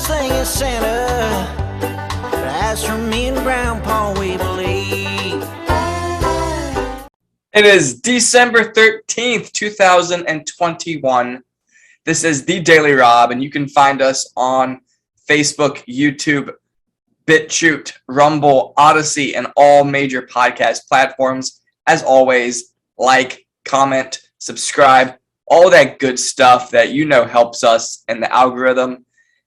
thing is Santa. But as for me and Grandpa, we believe. It is December 13th, 2021. This is The Daily Rob, and you can find us on Facebook, YouTube, BitChute, Rumble, Odyssey, and all major podcast platforms. As always, like, comment, subscribe, all that good stuff that you know helps us in the algorithm.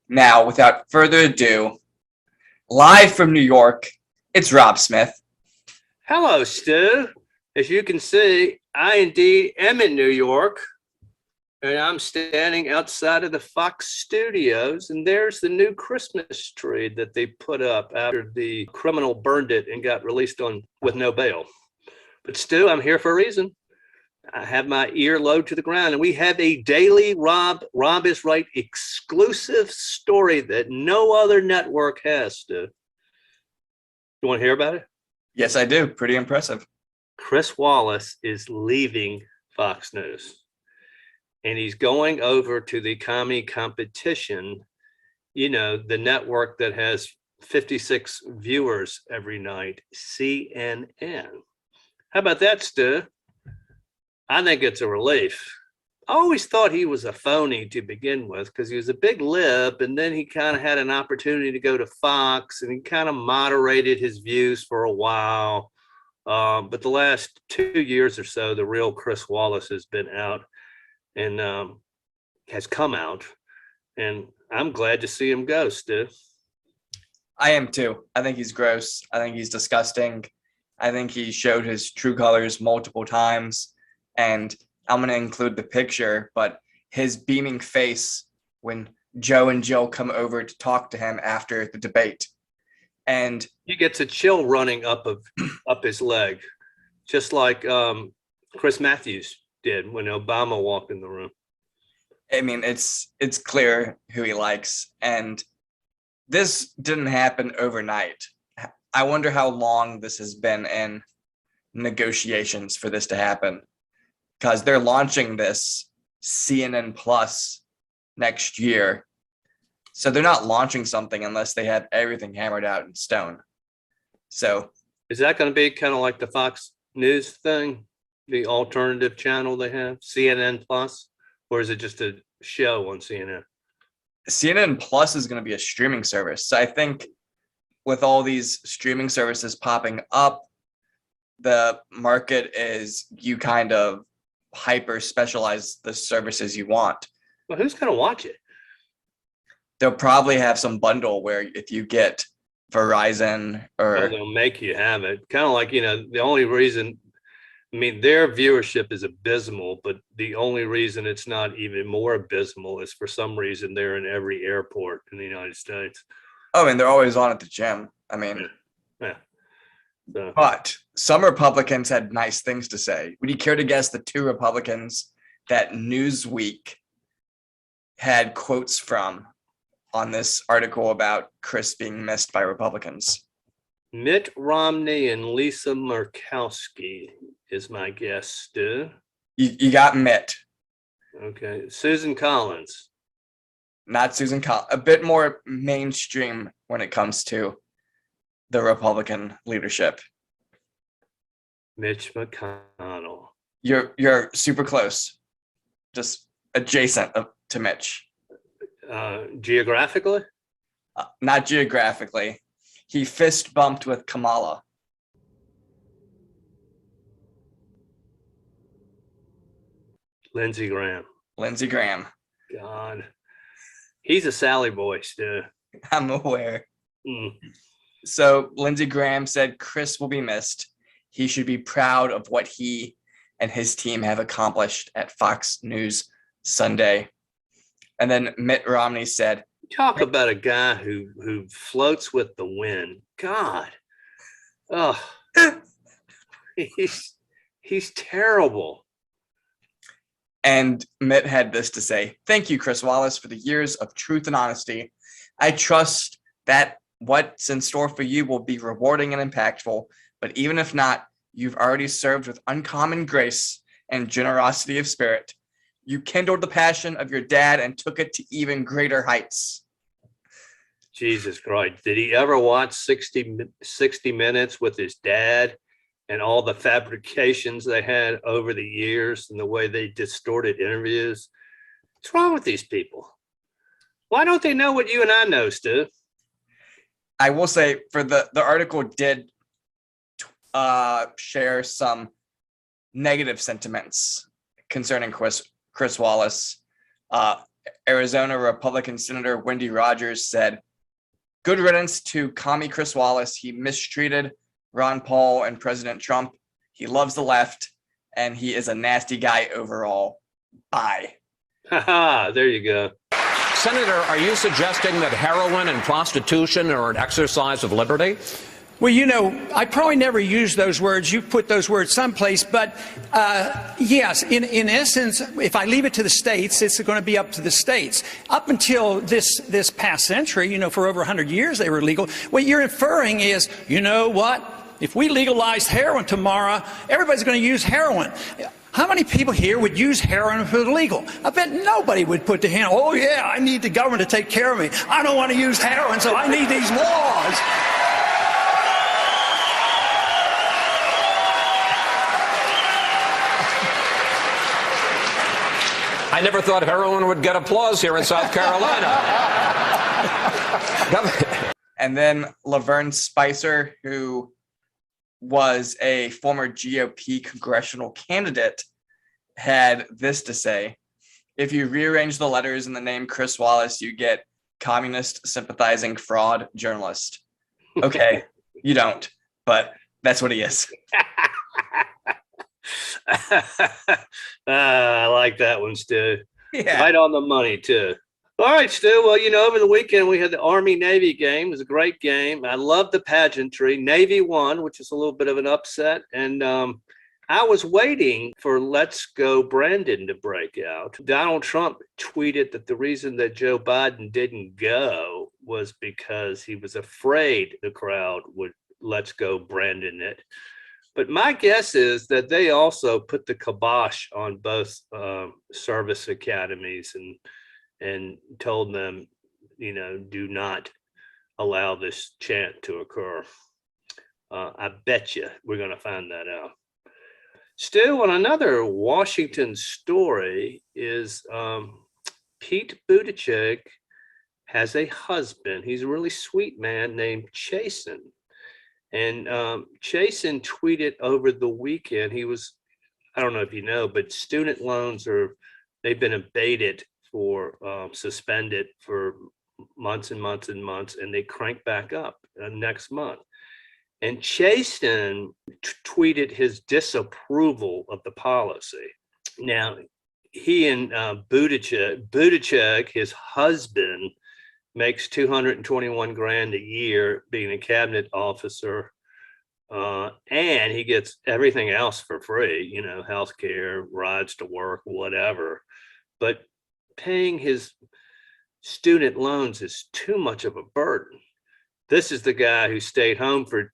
Now, without further ado, live from New York, it's Rob Smith. Hello, Stu. As you can see, I indeed am in New York, and I'm standing outside of the Fox studios, and there's the new Christmas tree that they put up after the criminal burned it and got released on with no bail. But Stu, I'm here for a reason. I have my ear low to the ground, and we have a daily Rob is Right exclusive story that no other network has, Stu. You want to hear about it? Yes, I do. Pretty impressive. Chris Wallace is leaving Fox News, and he's going over to the comedy competition, you know, the network that has 56 viewers every night, CNN. How about that, Stu? I think it's a relief. I always thought he was a phony to begin with because he was a big lib, and then he kind of had an opportunity to go to Fox, and he kind of moderated his views for a while. But the last 2 years or so, the real Chris Wallace has been out and has come out, and I'm glad to see him go, Stu. I am too. I think he's gross. I think he's disgusting. I think he showed his true colors multiple times, and I'm going to include the picture, but his beaming face when Joe and Jill come over to talk to him after the debate. And he gets a chill running up his leg, just like Chris Matthews did when Obama walked in the room. I mean, it's clear who he likes, and this didn't happen overnight. I wonder how long this has been in negotiations for this to happen, because they're launching this CNN Plus next year. So they're not launching something unless they have everything hammered out in stone. So is that going to be kind of like the Fox News thing, the alternative channel they have, CNN Plus, or is it just a show on CNN? CNN Plus is going to be a streaming service. So I think with all these streaming services popping up, the market is you kind of hyper specialize the services you want. Well, who's going to watch it? They'll probably have some bundle where if you get Verizon or they'll make you have it. Kind of like, you know, the only reason, I mean, their viewership is abysmal, but the only reason it's not even more abysmal is for some reason they're in every airport in the United States. Oh, and they're always on at the gym. I mean, yeah. So. But some Republicans had nice things to say. Would you care to guess the two Republicans that Newsweek had quotes from on this article about Chris being missed by Republicans? Mitt Romney and Lisa Murkowski is my guess, Stu. You got Mitt. Okay. Susan Collins. Not Susan Collins. A bit more mainstream when it comes to the Republican leadership. Mitch McConnell. You're super close. Just adjacent to Mitch. Geographically? Not geographically. He fist bumped with Kamala. Lindsey Graham. Lindsey Graham. God. He's a Sally boy, Stu. I'm aware. Mm. So Lindsey Graham said Chris will be missed. He should be proud of what he and his team have accomplished at Fox News Sunday. And then Mitt Romney said, talk about a guy who floats with the wind. God. Oh. He's terrible. And Mitt had this to say, thank you, Chris Wallace, for the years of truth and honesty. I trust that what's in store for you will be rewarding and impactful, but even if not, you've already served with uncommon grace and generosity of spirit. You kindled the passion of your dad and took it to even greater heights. Jesus Christ. Did he ever watch 60 Minutes with his dad and all the fabrications they had over the years and the way they distorted interviews? What's wrong with these people? Why don't they know what you and I know, Stu? I will say for the article did share some negative sentiments concerning Chris Wallace. Arizona Republican Senator Wendy Rogers said, "Good riddance to commie Chris Wallace. He mistreated Ron Paul and President Trump. He loves the left, and he is a nasty guy overall. Bye." Haha, there you go. Senator, are you suggesting that heroin and prostitution are an exercise of liberty? Well, you know, I probably never used those words. You've put those words someplace. But yes, in essence, if I leave it to the states, it's going to be up to the states. Up until this past century, you know, for over 100 years they were legal. What you're inferring is, you know what? If we legalized heroin tomorrow, everybody's going to use heroin. How many people here would use heroin if it was legal? I bet nobody would put the hand, oh, yeah, I need the government to take care of me. I don't want to use heroin, so I need these laws. I never thought heroin would get applause here in South Carolina. And then Laverne Spicer, who was a former GOP congressional candidate, had this to say: "If you rearrange the letters in the name Chris Wallace, you get communist sympathizing fraud journalist." Okay, you don't, but that's what he is. I like that one, Stu. Yeah. Right on the money, too. All right, Stu. Well, you know, over the weekend we had the Army-Navy game. It was a great game. I love the pageantry. Navy won, which is a little bit of an upset. And I was waiting for Let's Go Brandon to break out. Donald Trump tweeted that the reason that Joe Biden didn't go was because he was afraid the crowd would Let's Go Brandon it. But my guess is that they also put the kibosh on both service academies and told them, you know, do not allow this chant to occur. I bet you we're going to find that out. Still, on another Washington story is Pete Buttigieg has a husband. He's a really sweet man named Chasen. And Chasen tweeted over the weekend, he was, I don't know if you know, but student loans they've been abated for suspended for months and months and months, and they crank back up next month. And Chasen tweeted his disapproval of the policy. Now, he and Buttigieg, his husband, makes $221,000 a year being a cabinet officer, and he gets everything else for free, you know, health care, rides to work, whatever. But paying his student loans is too much of a burden. This is the guy who stayed home for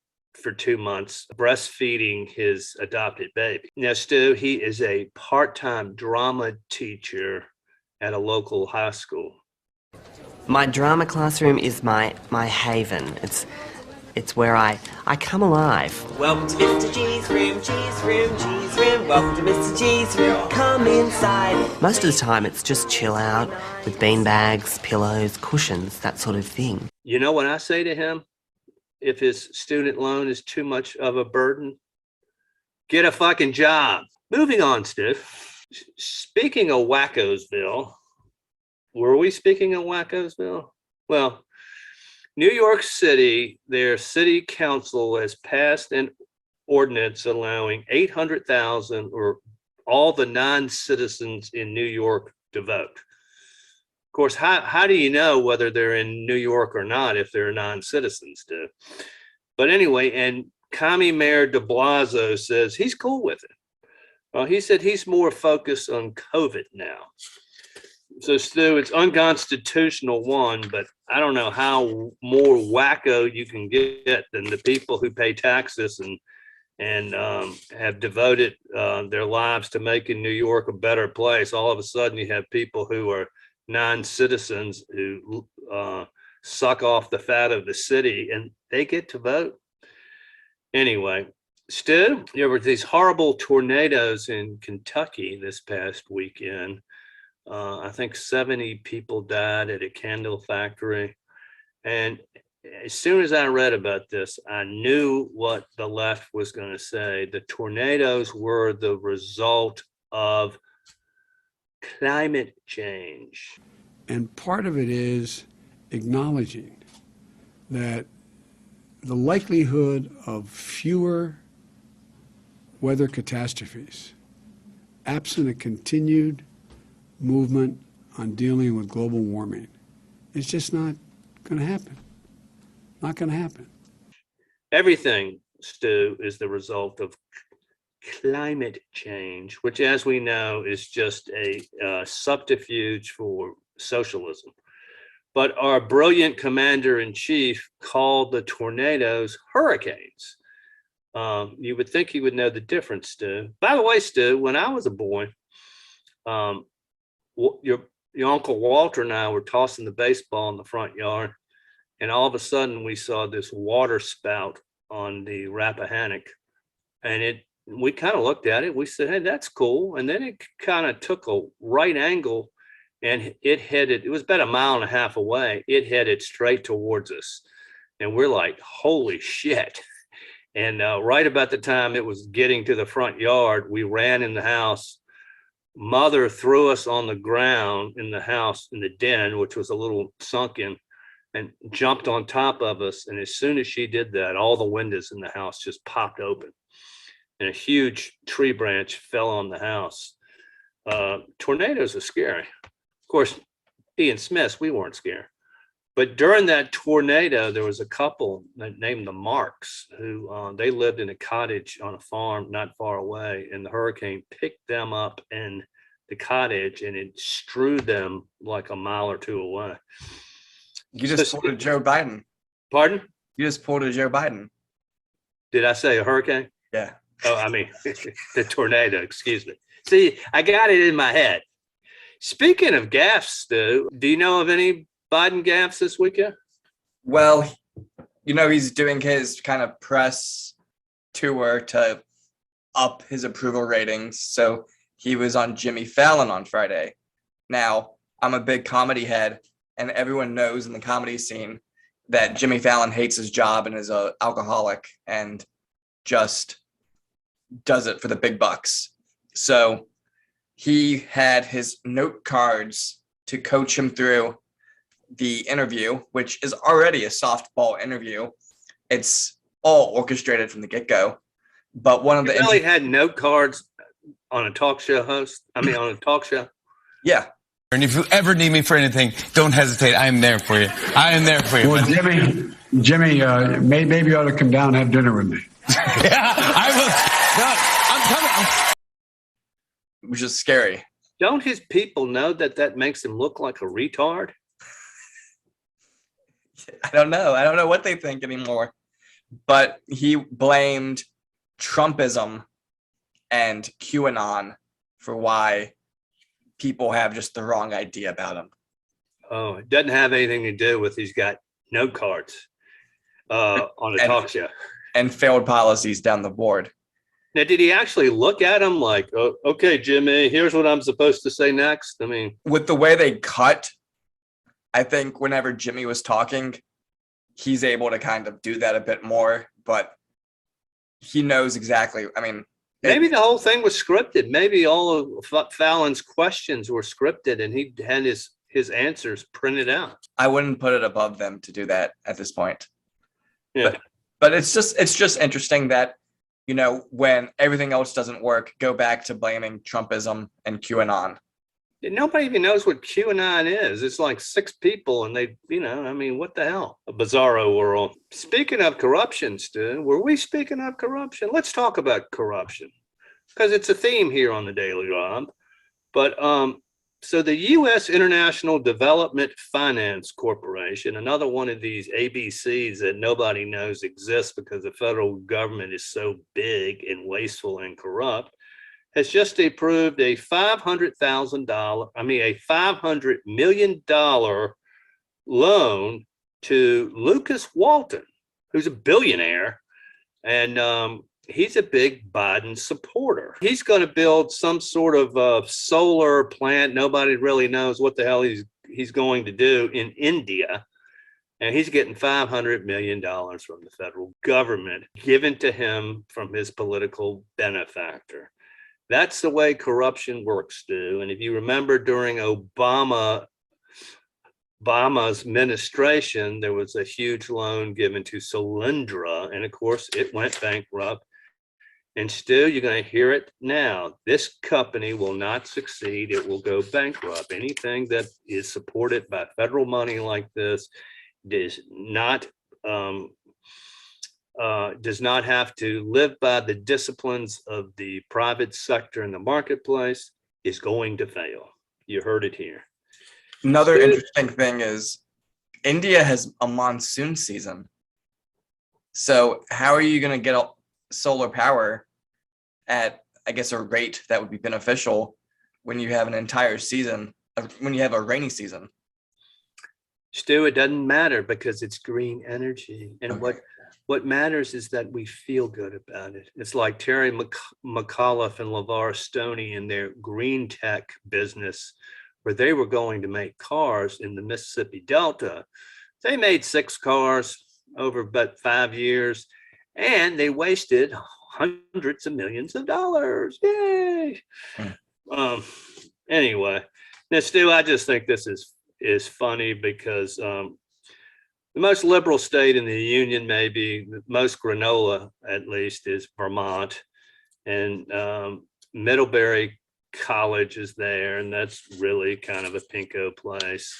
2 months breastfeeding his adopted baby. Now, Stu, he is a part-time drama teacher at a local high school. My drama classroom is my haven. It's where I come alive. Welcome to Mr. G's room, G's room, G's room. Welcome to Mr. G's room. Come inside. Most of the time it's just chill out with beanbags, pillows, cushions, that sort of thing. You know what I say to him? If his student loan is too much of a burden, get a fucking job. Moving on, Steve. Speaking of Wackosville, were we speaking of Wackosville? Well, New York City, their city council has passed an ordinance allowing 800,000 or all the non-citizens in New York to vote. Of course, how do you know whether they're in New York or not if they're non-citizens to? But anyway, and Commie Mayor de Blasio says he's cool with it. Well, he said he's more focused on COVID now. So, Stu, it's unconstitutional, one, but I don't know how more wacko you can get than the people who pay taxes and have devoted their lives to making New York a better place. All of a sudden, you have people who are non-citizens who suck off the fat of the city, and they get to vote. Anyway, Stu, there were these horrible tornadoes in Kentucky this past weekend. I think 70 people died at a candle factory. And as soon as I read about this, I knew what the left was going to say. The tornadoes were the result of climate change. And part of it is acknowledging that the likelihood of fewer weather catastrophes, absent a continued movement on dealing with global warming, is just not going to happen. Not going to happen. Everything, Stu, is the result of climate change, which, as we know, is just a subterfuge for socialism. But our brilliant commander-in-chief called the tornadoes hurricanes. You would think he would know the difference, Stu. By the way, Stu, when I was a boy, your Uncle Walter and I were tossing the baseball in the front yard, and all of a sudden we saw this water spout on the Rappahannock, and we kind of looked at it. We said, hey, that's cool. And then it kind of took a right angle, and it was about 1.5 miles away. It headed straight towards us. And we're like, holy shit. And right about the time it was getting to the front yard, we ran in the house. Mother threw us on the ground in the house, in the den, which was a little sunken, and jumped on top of us. And as soon as she did that, all the windows in the house just popped open, and a huge tree branch fell on the house. Tornadoes are scary. Of course, Ian Smith, we weren't scared. But during that tornado, there was a couple named the Marks who they lived in a cottage on a farm not far away, and the hurricane picked them up in the cottage and it strewed them like 1 mile or 2 away. You just pulled a Joe Biden. Pardon? You just pulled a Joe Biden. Did I say a hurricane? Yeah. Oh, I mean, the tornado, excuse me. See, I got it in my head. Speaking of gaffes, Stu, do you know of any Biden gaffes this weekend? Well, he's doing his kind of press tour to up his approval ratings. So he was on Jimmy Fallon on Friday. Now, I'm a big comedy head, and everyone knows in the comedy scene that Jimmy Fallon hates his job and is an alcoholic and just does it for the big bucks. So he had his note cards to coach him through the interview, which is already a softball interview. It's all orchestrated from the get-go. But one of the really had note cards on a talk show host. On a talk show. Yeah. And if you ever need me for anything, don't hesitate. I am there for you. I am there for you. Well, Jimmy, maybe you ought to come down and have dinner with me. Yeah, I will. No, I'm coming. Which is scary. Don't his people know that makes him look like a retard? I don't know. I don't know what they think anymore. But he blamed Trumpism and QAnon for why people have just the wrong idea about him. Oh, it doesn't have anything to do with he's got note cards on a talk show. And failed policies down the board. Now, did he actually look at him like, oh, okay, Jimmy, here's what I'm supposed to say next? I mean, with the way they cut, I think whenever Jimmy was talking, he's able to kind of do that a bit more, but he knows exactly. I mean, maybe the whole thing was scripted. Maybe all of Fallon's questions were scripted and he had his answers printed out. I wouldn't put it above them to do that at this point. Yeah. But it's just interesting that, when everything else doesn't work, go back to blaming Trumpism and QAnon. Nobody even knows what QAnon is. It's like 6 people and they, what the hell? A bizarro world. Speaking of corruption, Stu, were we speaking of corruption? Let's talk about corruption because it's a theme here on the Daily Rob. But so the U.S. International Development Finance Corporation, another one of these ABCs that nobody knows exists because the federal government is so big and wasteful and corrupt, has just approved a $500 million loan to Lucas Walton, who's a billionaire, and he's a big Biden supporter. He's going to build some sort of solar plant. Nobody really knows what the hell he's going to do in India. And he's getting $500 million from the federal government given to him from his political benefactor. That's the way corruption works, Stu. And if you remember during Obama's administration, there was a huge loan given to Solyndra. And of course, it went bankrupt. And Stu, you're going to hear it now. This company will not succeed. It will go bankrupt. Anything that is supported by federal money like this does not have to live by the disciplines of the private sector in the marketplace, is going to fail. You heard it here. Another interesting thing is India has a monsoon season. So how are you going to get solar power at, I guess, a rate that would be beneficial when you have an entire season, when you have a rainy season? Stu, it doesn't matter because it's green energy. And Okay. what matters is that we feel good about it. It's like Terry McAuliffe and LeVar Stoney in their green tech business, where they were going to make cars in the Mississippi Delta. They made 6 cars over about 5 years, and they wasted hundreds of millions of dollars. Yay! Anyway, now, Stu, I just think this is funny because the most liberal state in the union, maybe the most granola at least, is Vermont, and Middlebury College is there, and that's really kind of a pinko place.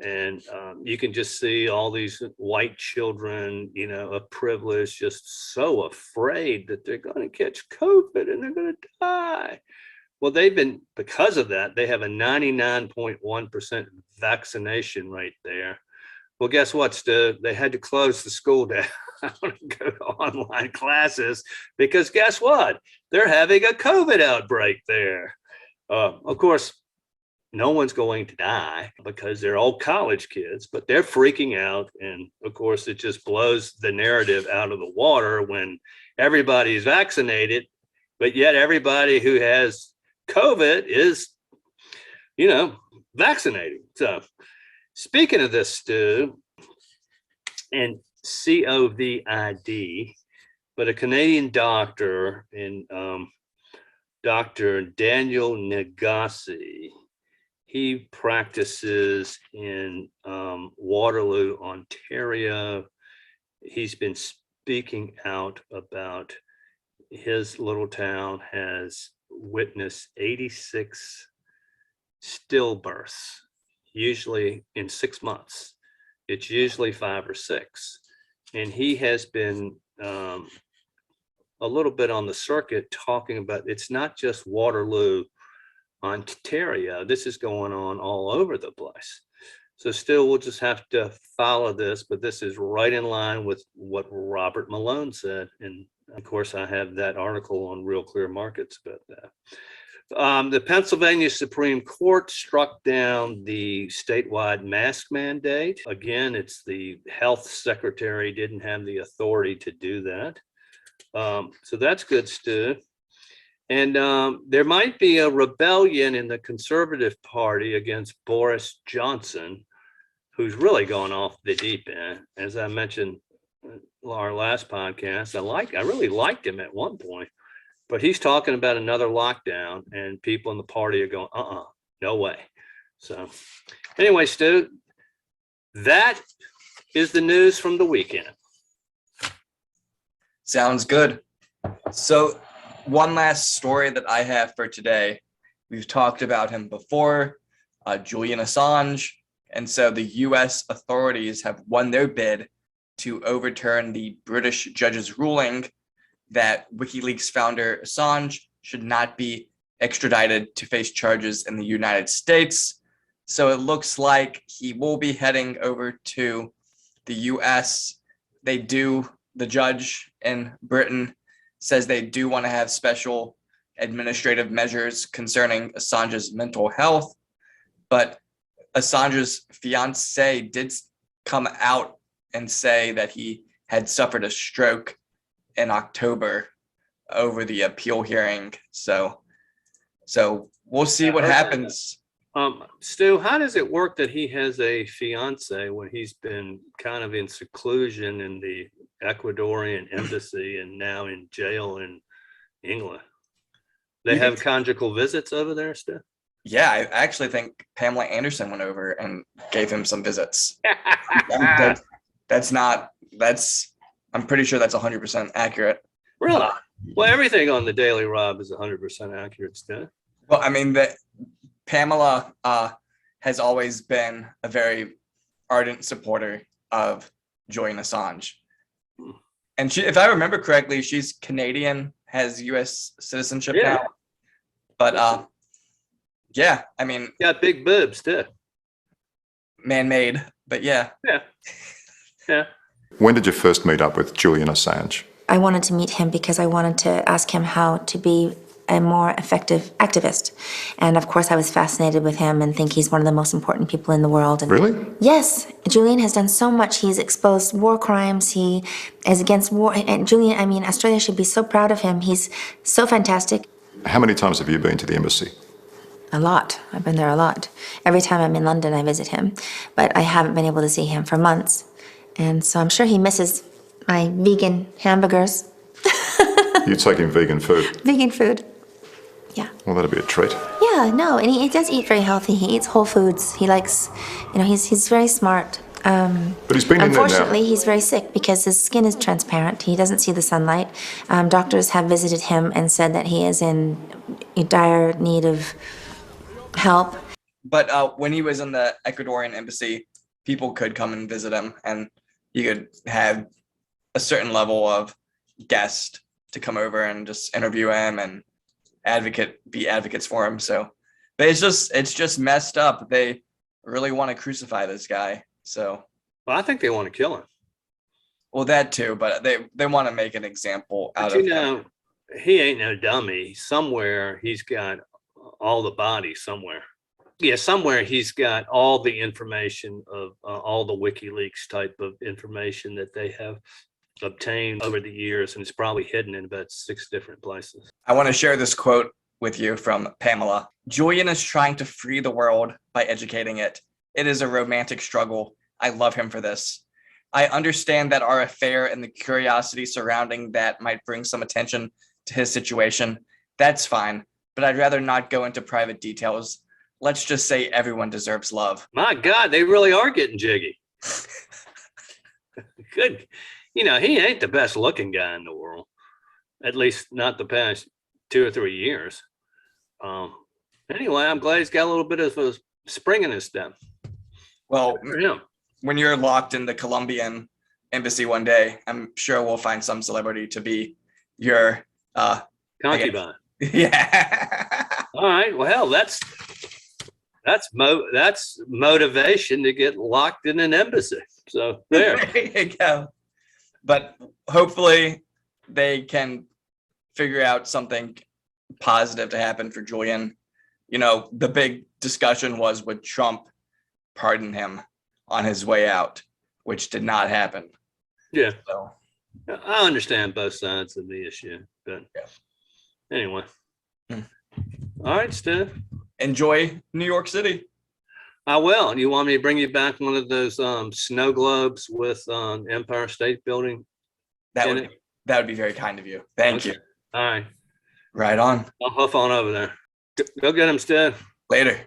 And you can just see all these white children, of privilege, just so afraid that they're going to catch COVID and they're going to die. Well, because of that, they have a 99.1% vaccination rate there. Well, guess what, Stu? They had to close the school down and go to online classes because guess what? They're having a COVID outbreak there. Of course, no one's going to die because they're all college kids, but they're freaking out. And of course, it just blows the narrative out of the water when everybody's vaccinated, but yet everybody who has COVID is, vaccinating. So speaking of this, Stu, and COVID, but a Canadian doctor Dr. Daniel Nagase, he practices in Waterloo, Ontario. He's been speaking out about his little town has witnessed 86 stillbirths, usually in 6 months. It's usually 5 or 6. And he has been a little bit on the circuit talking about it's not just Waterloo, Ontario. This is going on all over the place. So still, we'll just have to follow this, but this is right in line with what Robert Malone said. And of course, I have that article on Real Clear Markets about that. The Pennsylvania Supreme Court struck down the statewide mask mandate. Again, it's the health secretary didn't have the authority to do that. So that's good, Stu. And there might be a rebellion in the Conservative Party against Boris Johnson, who's really gone off the deep end. As I mentioned in our last podcast, I really liked him at one point, but he's talking about another lockdown, and people in the party are going, no way. So anyway, Stu, that is the news from the weekend. Sounds good. So one last story that I have for today. We've talked about him before, Julian Assange. And so the US authorities have won their bid to overturn the British judge's ruling that WikiLeaks founder Assange should not be extradited to face charges in the United States. So it looks like he will be heading over to the US. The judge in Britain says they do want to have special administrative measures concerning Assange's mental health, but Assange's fiance did come out and say that he had suffered a stroke in October over the appeal hearing. So we'll see what happens. Stu, how does it work that he has a fiance when he's been kind of in seclusion in the Ecuadorian embassy and now in jail in England? They have conjugal visits over there, Stu? Yeah, I actually think Pamela Anderson went over and gave him some visits. I'm pretty sure that's 100% accurate. Really? Well, everything on the Daily Rob is 100% accurate, Stu. Well, I mean, Pamela has always been a very ardent supporter of Julian Assange. And she, if I remember correctly, she's Canadian, has U.S. citizenship now. But yeah, I mean, got big boobs too. Man-made, but yeah. Yeah. When did you first meet up with Julian Assange? I wanted to meet him because I wanted to ask him how to be a more effective activist. And of course I was fascinated with him and think he's one of the most important people in the world. And really? Yes, Julian has done so much. He's exposed war crimes. He is against war. And Julian, I mean, Australia should be so proud of him. He's so fantastic. How many times have you been to the embassy? A lot. I've been there a lot. Every time I'm in London, I visit him. But I haven't been able to see him for months. And so I'm sure he misses my vegan hamburgers. You take him vegan food? Vegan food. Yeah. Well, that'd be a treat. Yeah, no, and he does eat very healthy. He eats whole foods. He likes, you know, he's very smart. But he's been in there now. Unfortunately, he's very sick because his skin is transparent. He doesn't see the sunlight. Doctors have visited him and said that he is in dire need of help. But when he was in the Ecuadorian embassy, people could come and visit him, and he could have a certain level of guest to come over and just interview him and be advocates for him. So, but it's just messed up. They really want to crucify this guy. So, well, I think they want to kill him. Well, that too, but they want to make an example out of him. He ain't no dummy. Somewhere he's got all the bodies somewhere. Yeah, somewhere he's got all the information of all the WikiLeaks type of information that they have obtained over the years, and it's probably hidden in about 6 different places. I want to share this quote with you from Pamela. Julian is trying to free the world by educating it. It is a romantic struggle. I love him for this. I understand that our affair and the curiosity surrounding that might bring some attention to his situation. That's fine, but I'd rather not go into private details. Let's just say everyone deserves love. My God, they really are getting jiggy. Good. You know, he ain't the best looking guy in the world, at least not the past 2 or 3 years. Anyway, I'm glad he's got a little bit of a spring in his step. Well, when you're locked in the Colombian embassy one day, I'm sure we'll find some celebrity to be your concubine. Yeah. All right. Well, that's motivation to get locked in an embassy. So there you go. But hopefully they can figure out something positive to happen for Julian. You know, the big discussion was, would Trump pardon him on his way out, which did not happen. Yeah. So I understand both sides of the issue, but anyway. All right, Steph. Enjoy New York City. I will. You want me to bring you back one of those snow globes with Empire State Building? That would be very kind of you. Thank you. All right. Right on. I'll huff on over there. Go get him, Steph. Later.